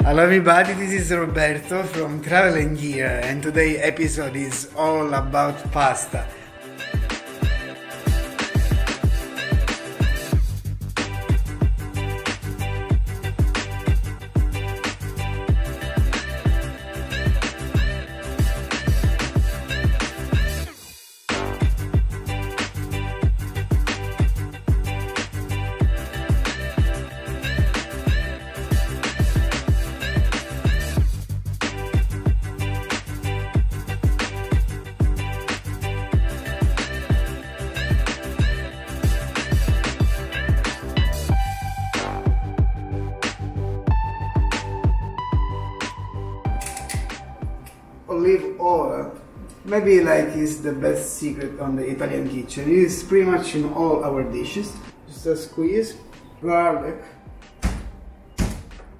Hello everybody, this is Roberto from Travel and Gear, and today's episode is all about pasta. Olive oil, maybe like is the best secret on the Italian kitchen. It is pretty much in all our dishes. Just a squeeze. Garlic.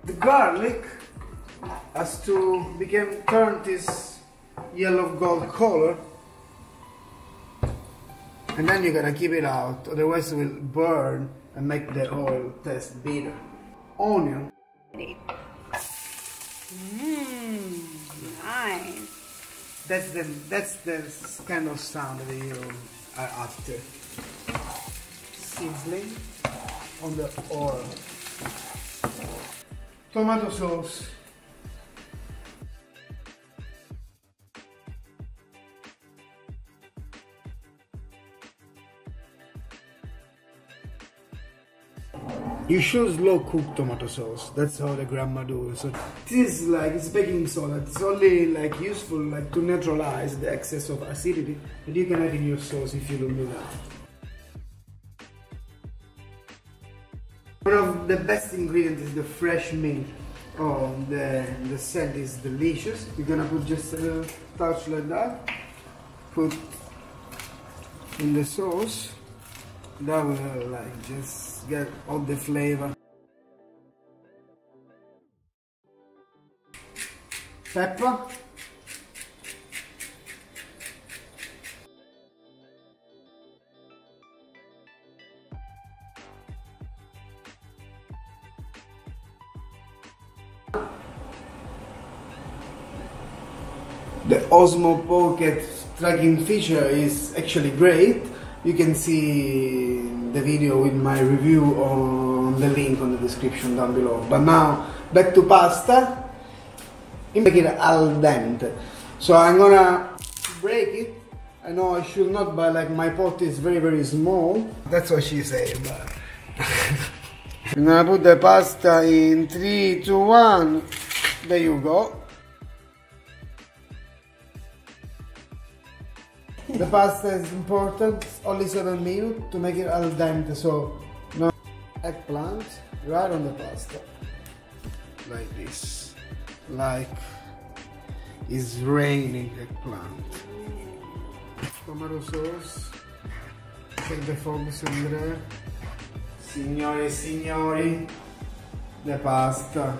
The garlic has to turn this yellow gold color, and then you're gonna keep it out, otherwise it will burn and make the oil taste bitter. Onion. Nice. That's the kind of sound that you are after. Sizzling on the oil. Tomato sauce. You should slow cook tomato sauce. That's how the grandma do. So this is like it's baking soda. It's only like useful like to neutralize the excess of acidity that you can add in your sauce if you don't do that. One of the best ingredients is the fresh mint. Oh, the scent is delicious. You're gonna put just a little touch like that. Put in the sauce. That will like just get all the flavor. Pepper. The Osmo Pocket tracking feature is actually great. You can see the video with my review on the link on the description down below. But now, back to pasta. I'm making it al dente. So I'm gonna break it. I know I should not, but like my pot is very small. That's what she said, but I'm gonna put the pasta in 3, 2, 1. There you go. The pasta is important, only 7 minutes to make it al dente, so no eggplant right on the pasta, like this, like it's raining eggplant. Tomato sauce, take the focus on there, signore e signori, the pasta.